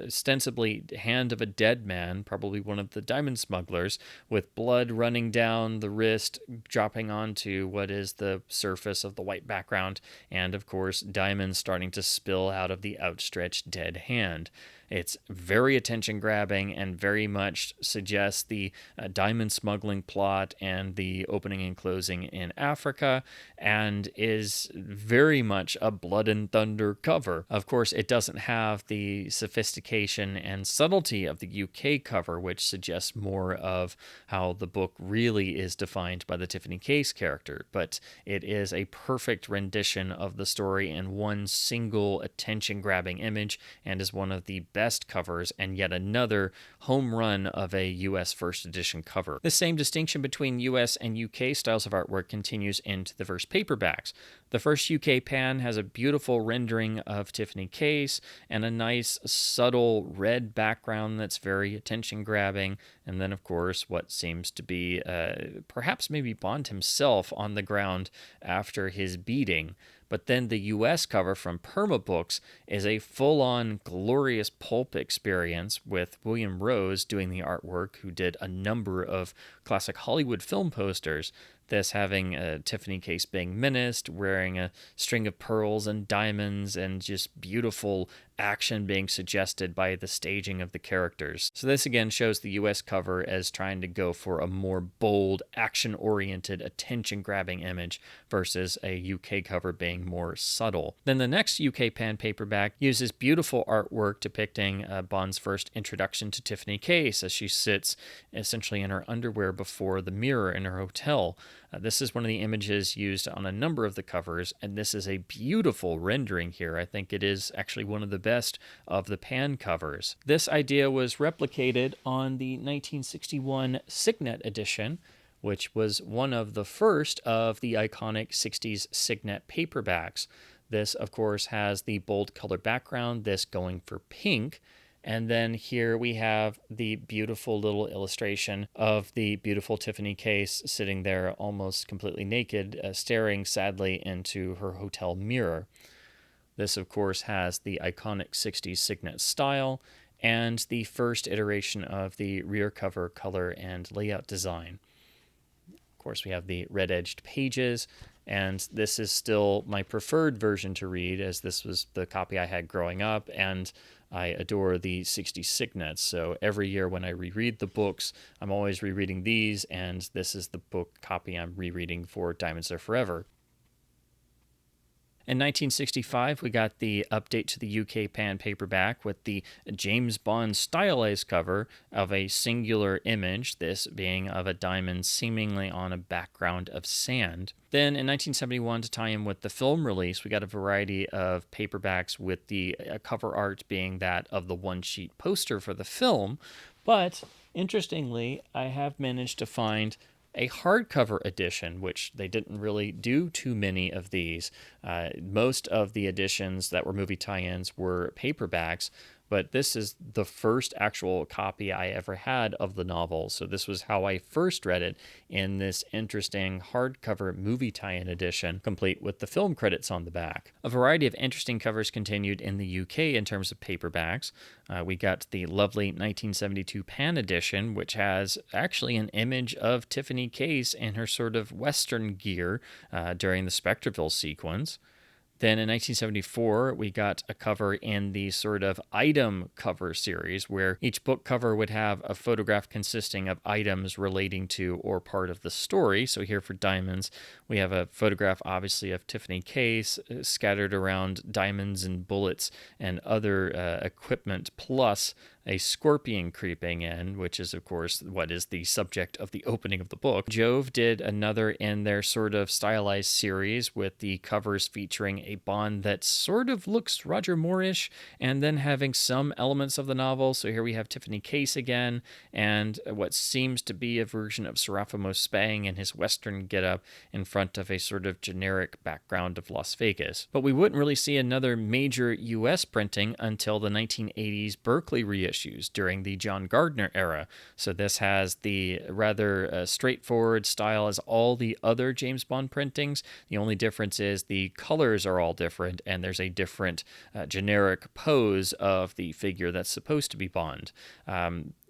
ostensibly hand of a dead man, probably one of the diamond smugglers, with blood running down the wrist, dropping onto what is the surface of the white background, and of course diamonds starting to spill out of the outstretched dead hand. It's very attention-grabbing and very much suggests the diamond smuggling plot and the opening and closing in Africa, and is very much a blood and thunder cover. Of course, it doesn't have the sophistication and subtlety of the UK cover, which suggests more of how the book really is defined by the Tiffany Case character, but it is a perfect rendition of the story in one single attention-grabbing image, and is one of the best covers and yet another home run of a US First Edition cover. The same distinction between US and UK styles of artwork continues into the first paperbacks. The first UK pan has a beautiful rendering of Tiffany Case and a nice subtle red background that's very attention-grabbing, and then of course what seems to be perhaps maybe Bond himself on the ground after his beating. But then the US cover from Perma Books is a full-on glorious pulp experience with William Rose doing the artwork, who did a number of classic Hollywood film posters. This having Tiffany Case being menaced, wearing a string of pearls and diamonds, and just beautiful action being suggested by the staging of the characters. So this again shows the US cover as trying to go for a more bold, action-oriented, attention-grabbing image versus a UK cover being more subtle. Then the next UK pan paperback uses beautiful artwork depicting Bond's first introduction to Tiffany Case as she sits essentially in her underwear before the mirror in her hotel. This is one of the images used on a number of the covers, and this is a beautiful rendering here. I think it is actually one of the best of the pan covers. This idea was replicated on the 1961 Signet edition, which was one of the first of the iconic 60s Signet paperbacks. This, of course, has the bold color background, this going for pink. And then here we have the beautiful little illustration of the beautiful Tiffany Case sitting there almost completely naked, staring sadly into her hotel mirror. This, of course, has the iconic 60s Signet style and the first iteration of the rear cover color and layout design. Of course, we have the red-edged pages, and this is still my preferred version to read, as this was the copy I had growing up, and I adore the 60 Signets, so every year when I reread the books, I'm always rereading these, and this is the book copy I'm rereading for Diamonds Are Forever. In 1965, we got the update to the UK pan paperback with the James Bond stylized cover of a singular image, this being of a diamond seemingly on a background of sand. Then in 1971, to tie in with the film release, we got a variety of paperbacks with the cover art being that of the one-sheet poster for the film, but Interestingly, I have managed to find a hardcover edition, which they didn't really do too many of these. Most of the editions that were movie tie-ins were paperbacks, but this is the first actual copy I ever had of the novel. So this was how I first read it, in this interesting hardcover movie tie-in edition, complete with the film credits on the back. A variety of interesting covers continued in the UK in terms of paperbacks. We got the lovely 1972 Pan edition, which has actually an image of Tiffany Case in her sort of Western gear during the Spectreville sequence. Then in 1974, we got a cover in the sort of item cover series, where each book cover would have a photograph consisting of items relating to or part of the story. So here for Diamonds, we have a photograph, obviously, of Tiffany Case scattered around diamonds and bullets and other equipment, plus a scorpion creeping in, which is, of course, what is the subject of the opening of the book. Jove did another in their sort of stylized series, with the covers featuring a Bond that sort of looks Roger Moore-ish, and then having some elements of the novel. So here we have Tiffany Case again, and what seems to be a version of Serafimo Spang in his Western getup in front of a sort of generic background of Las Vegas. But we wouldn't really see another major US printing until the 1980s Berkley reissues during the John Gardner era. So this has the rather straightforward style as all the other James Bond printings. The only difference is the colors are all different, and there's a different generic pose of the figure that's supposed to be Bond.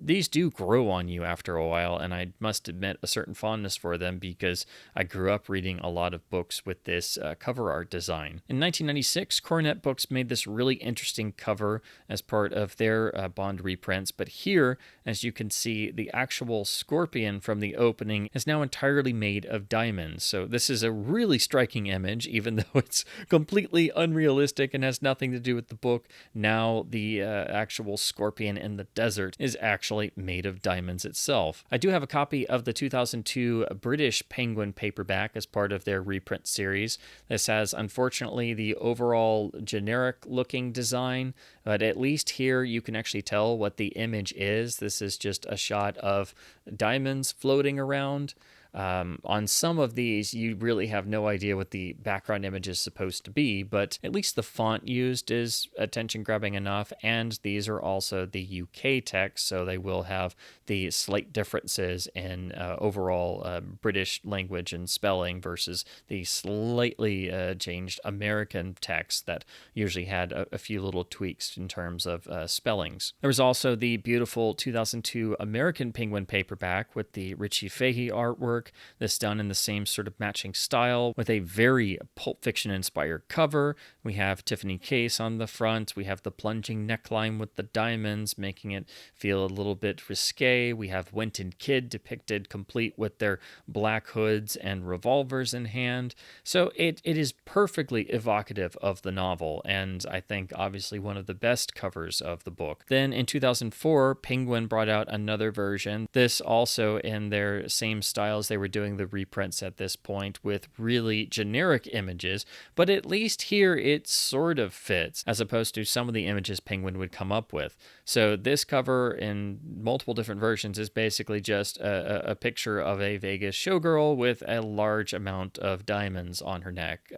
These do grow on you after a while, and I must admit a certain fondness for them because I grew up reading a lot of books with this cover art design. In 1996, Coronet Books made this really interesting cover as part of their Bond reprints, but here, as you can see, the actual scorpion from the opening is now entirely made of diamonds. So this is a really striking image, even though it's completely unrealistic and has nothing to do with the book. Now the actual scorpion in the desert is actually made of diamonds itself. I do have a copy of the 2002 British Penguin Paperback as part of their reprint series. This has, unfortunately, the overall generic looking design, but at least here you can actually tell what the image is. This is just a shot of diamonds floating around. On some of these, you really have no idea what the background image is supposed to be, but at least the font used is attention-grabbing enough, and these are also the UK text, so they will have the slight differences in overall British language and spelling versus the slightly changed American text that usually had a few little tweaks in terms of spellings. There was also the beautiful 2002 American Penguin Paperback with the Richie Fahey artwork. This done in the same sort of matching style with a very Pulp Fiction inspired cover. We have Tiffany Case on the front. We have the plunging neckline with the diamonds, making it feel a little bit risque. We have Winton Kid depicted complete with their black hoods and revolvers in hand. So it is perfectly evocative of the novel, and I think obviously one of the best covers of the book. Then in 2004, Penguin brought out another version. This also in their same styles. They were doing the reprints at this point with really generic images, but at least here it sort of fits, as opposed to some of the images Penguin would come up with. So this cover in multiple different versions is basically just a picture of a Vegas showgirl with a large amount of diamonds on her neck.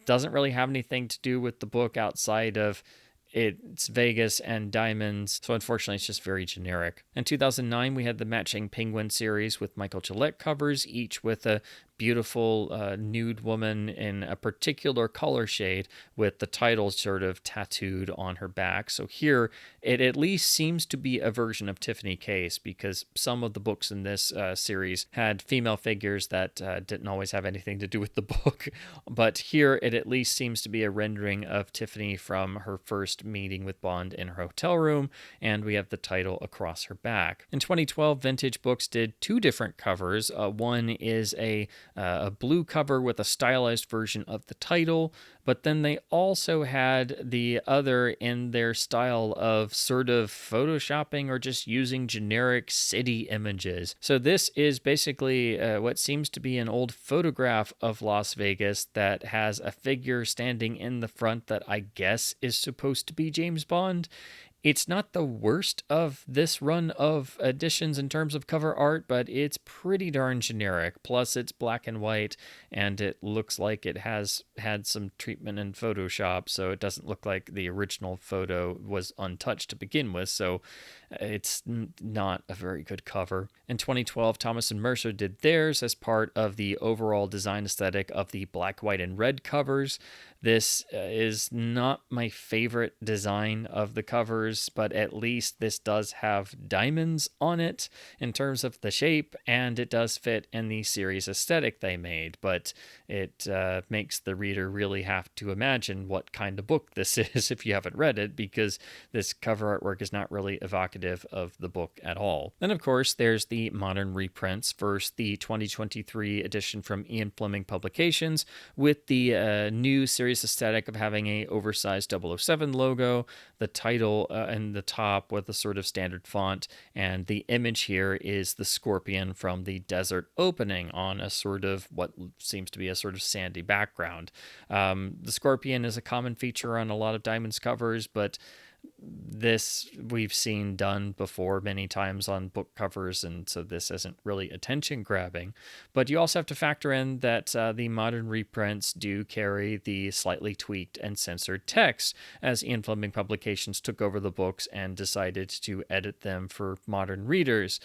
Doesn't really have anything to do with the book outside of it's Vegas and diamonds, so unfortunately it's just very generic. In 2009, we had the matching Penguin series with Michael Gillette covers, each with a beautiful nude woman in a particular color shade with the title sort of tattooed on her back. So here it at least seems to be a version of Tiffany Case, because some of the books in this series had female figures that didn't always have anything to do with the book. But here it at least seems to be a rendering of Tiffany from her first meeting with Bond in her hotel room, and we have the title across her back. In 2012, Vintage Books did two different covers. One is a blue cover with a stylized version of the title, but then they also had the other in their style of sort of photoshopping or just using generic city images. So this is basically what seems to be an old photograph of Las Vegas that has a figure standing in the front that I guess is supposed to be James Bond. It's not the worst of this run of editions in terms of cover art, but it's pretty darn generic. Plus, it's black and white, and it looks like it has had some treatment in Photoshop, so it doesn't look like the original photo was untouched to begin with, so it's not a very good cover. In 2012, Thomas and Mercer did theirs as part of the overall design aesthetic of the black, white, and red covers. This is not my favorite design of the covers, but at least this does have diamonds on it in terms of the shape, and it does fit in the series aesthetic they made, but it makes the reader really have to imagine what kind of book this is if you haven't read it, because this cover artwork is not really evocative of the book at all. Then, of course, there's the modern reprints. First, the 2023 edition from Ian Fleming Publications with the new series aesthetic of having a oversized 007 logo, the title in the top with a sort of standard font, and the image here is the scorpion from the desert opening on a sort of what seems to be a sort of sandy background. The scorpion is a common feature on a lot of Diamond's covers, but this we've seen done before many times on book covers, and so this isn't really attention grabbing. But you also have to factor in that the modern reprints do carry the slightly tweaked and censored text, as Ian Fleming Publications took over the books and decided to edit them for modern readers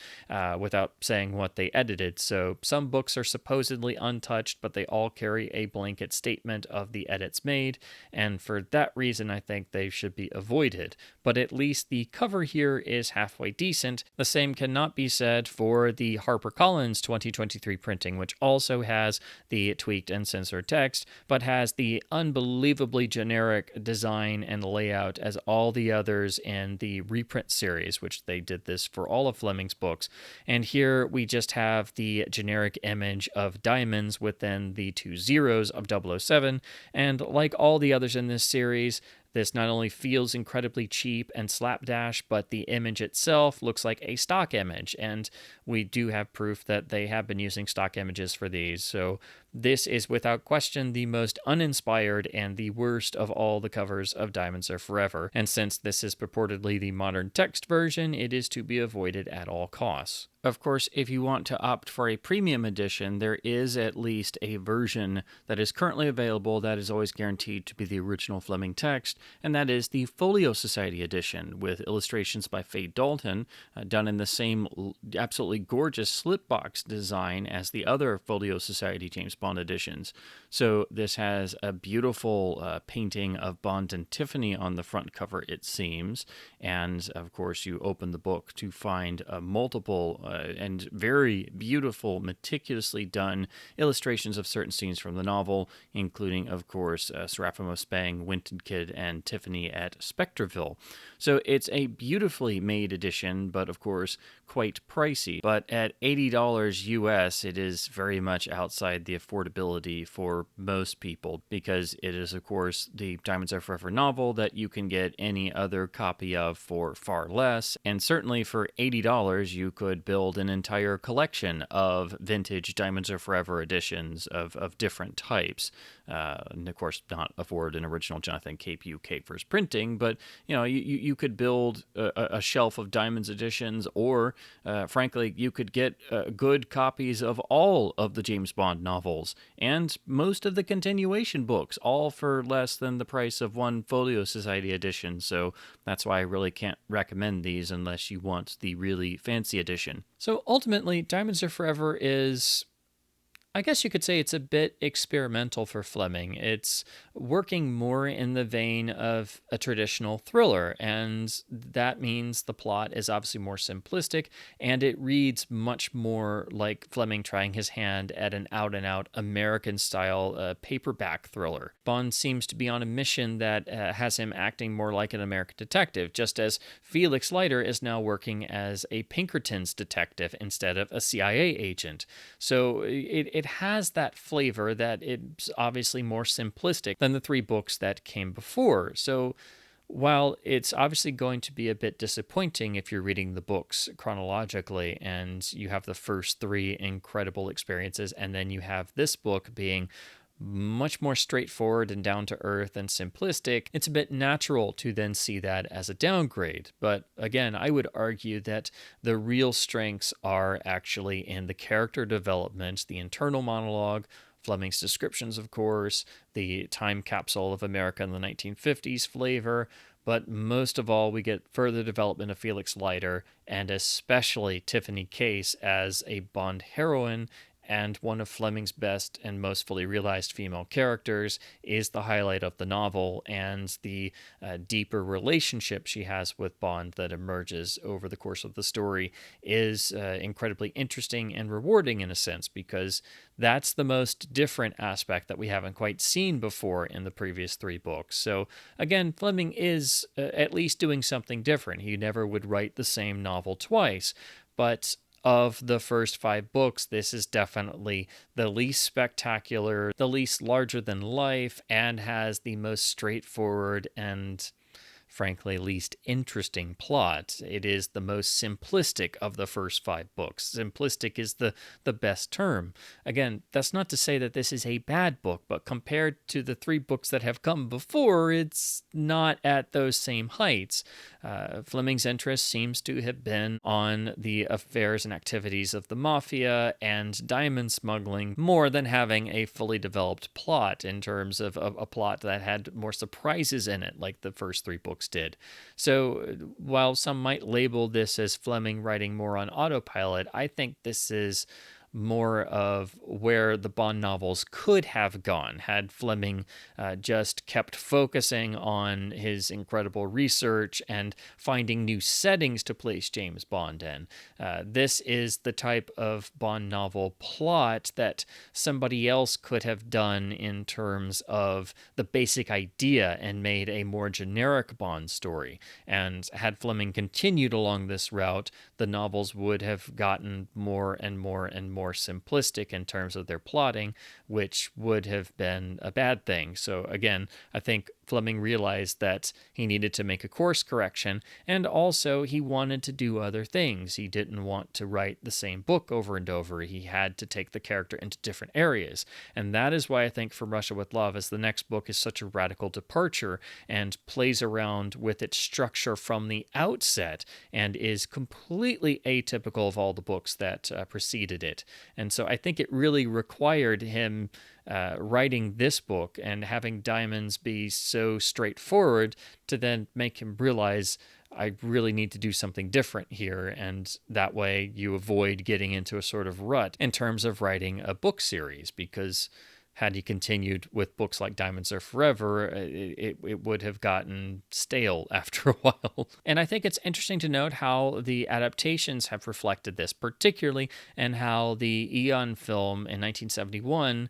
without saying what they edited. So some books are supposedly untouched, but they all carry a blanket statement of the edits made, and for that reason I think they should be avoided. But at least the cover here is halfway decent. The same cannot be said for the Harper Collins 2023 printing, which also has the tweaked and censored text, but has the unbelievably generic design and layout as all the others in the reprint series, which they did this for all of Fleming's books. And here we just have the generic image of diamonds within the two zeros of 007, and like all the others in this series, this not only feels incredibly cheap and slapdash, but the image itself looks like a stock image, and we do have proof that they have been using stock images for these, so this is without question the most uninspired and the worst of all the covers of Diamonds Are Forever, and since this is purportedly the modern text version, it is to be avoided at all costs. Of course, if you want to opt for a premium edition, there is at least a version that is currently available that is always guaranteed to be the original Fleming text, and that is the Folio Society edition with illustrations by Faye Dalton, done in the same absolutely gorgeous slipbox design as the other Folio Society James Bond editions. So this has a beautiful painting of Bond and Tiffany on the front cover, it seems, and of course you open the book to find multiple and very beautiful, meticulously done illustrations of certain scenes from the novel, including, of course, Seraphimo Spang, Winton Kid, and Tiffany at Spectreville. So it's a beautifully made edition, but of course quite pricey. But at $80 US, it is very much outside the affordability for most people, because it is, of course, the Diamonds Are Forever novel that you can get any other copy of for far less, and certainly for $80 you could build an entire collection of vintage Diamonds Are Forever editions of different types. And of course, not afford an original Jonathan Cape UK first printing, but you could build a shelf of Diamonds editions, or frankly, you could get good copies of all of the James Bond novels and most of the continuation books, all for less than the price of one Folio Society edition. So that's why I really can't recommend these unless you want the really fancy edition. So ultimately, Diamonds Are Forever is, I guess you could say, it's a bit experimental for Fleming. It's working more in the vein of a traditional thriller, and that means the plot is obviously more simplistic, and it reads much more like Fleming trying his hand at an out-and-out American-style paperback thriller. Bond seems to be on a mission that has him acting more like an American detective, just as Felix Leiter is now working as a Pinkerton's detective instead of a CIA agent. So it has that flavor that it's obviously more simplistic than the three books that came before. So while it's obviously going to be a bit disappointing if you're reading the books chronologically and you have the first three incredible experiences and then you have this book being much more straightforward and down to earth and simplistic, it's a bit natural to then see that as a downgrade. But again, I would argue that the real strengths are actually in the character development, the internal monologue, Fleming's descriptions, of course, the time capsule of America in the 1950s flavor, but most of all, we get further development of Felix Leiter, and especially Tiffany Case as a Bond heroine, and one of Fleming's best and most fully realized female characters is the highlight of the novel, and the deeper relationship she has with Bond that emerges over the course of the story is incredibly interesting and rewarding in a sense, because that's the most different aspect that we haven't quite seen before in the previous 3 books. So again, Fleming is at least doing something different. He never would write the same novel twice, but of the first 5 books, this is definitely the least spectacular, the least larger than life, and has the most straightforward and frankly least interesting plot. It is the most simplistic of the first 5 books. Simplistic is the best term. Again, that's not to say that this is a bad book, but compared to the 3 books that have come before, it's not at those same heights. Fleming's interest seems to have been on the affairs and activities of the mafia and diamond smuggling more than having a fully developed plot in terms of a plot that had more surprises in it, like the first 3 books did. So while some might label this as Fleming writing more on autopilot, I think this is more of where the Bond novels could have gone had Fleming just kept focusing on his incredible research and finding new settings to place James Bond in. This is the type of Bond novel plot that somebody else could have done in terms of the basic idea and made a more generic Bond story. And had Fleming continued along this route, the novels would have gotten more and more and more simplistic in terms of their plotting, which would have been a bad thing. So again, I think Fleming realized that he needed to make a course correction, and also he wanted to do other things. He didn't want to write the same book over and over. He had to take the character into different areas, and that is why I think From Russia with Love, as the next book, is such a radical departure and plays around with its structure from the outset and is completely atypical of all the books that preceded it. And so I think it really required him writing this book and having diamonds be so straightforward to then make him realize, I really need to do something different here, and that way you avoid getting into a sort of rut in terms of writing a book series, because had he continued with books like Diamonds Are Forever, it would have gotten stale after a while. And I think it's interesting to note how the adaptations have reflected this, particularly, and how the Eon film in 1971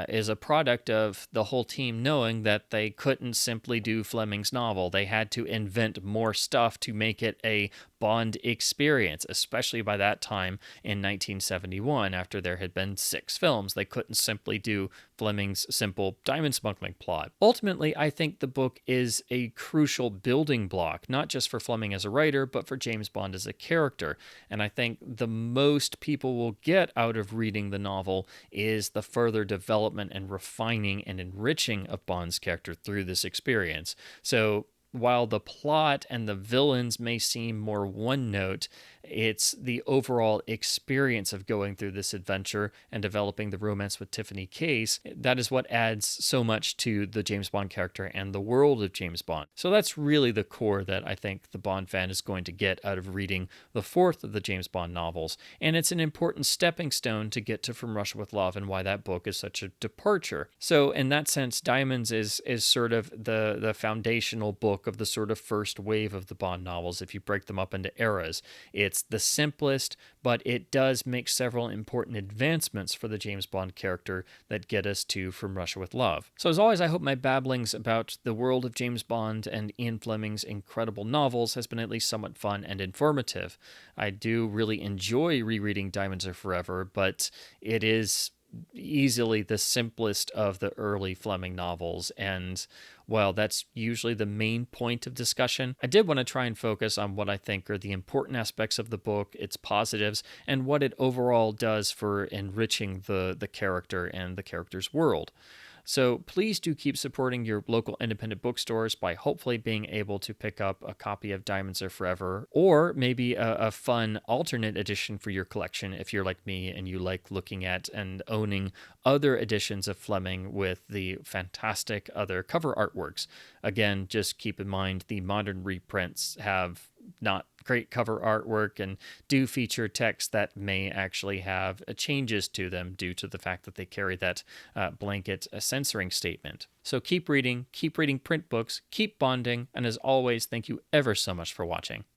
is a product of the whole team knowing that they couldn't simply do Fleming's novel. They had to invent more stuff to make it a Bond experience, especially by that time in 1971, after there had been 6 films. They couldn't simply do Fleming's simple diamond smuggling plot. Ultimately, I think the book is a crucial building block, not just for Fleming as a writer, but for James Bond as a character. And I think the most people will get out of reading the novel is the further development and refining and enriching of Bond's character through this experience. So while the plot and the villains may seem more one note, it's the overall experience of going through this adventure and developing the romance with Tiffany Case that is what adds so much to the James Bond character and the world of James Bond. So that's really the core that I think the Bond fan is going to get out of reading the 4th of the James Bond novels, and it's an important stepping stone to get to From Russia with Love, and why that book is such a departure. So in that sense, Diamonds is sort of the foundational book of the sort of first wave of the Bond novels, if you break them up into eras. It's the simplest, but it does make several important advancements for the James Bond character that get us to From Russia with Love. So as always, I hope my babblings about the world of James Bond and Ian Fleming's incredible novels has been at least somewhat fun and informative. I do really enjoy rereading Diamonds Are Forever, but it is easily the simplest of the early Fleming novels, and while that's usually the main point of discussion, I did want to try and focus on what I think are the important aspects of the book, its positives, and what it overall does for enriching the character and the character's world. So please do keep supporting your local independent bookstores by hopefully being able to pick up a copy of Diamonds Are Forever, or maybe a fun alternate edition for your collection if you're like me and you like looking at and owning other editions of Fleming with the fantastic other cover artworks. Again, just keep in mind the modern reprints have not great cover artwork and do feature text that may actually have changes to them due to the fact that they carry that blanket censoring statement. So keep reading print books, keep bonding, and as always, thank you ever so much for watching.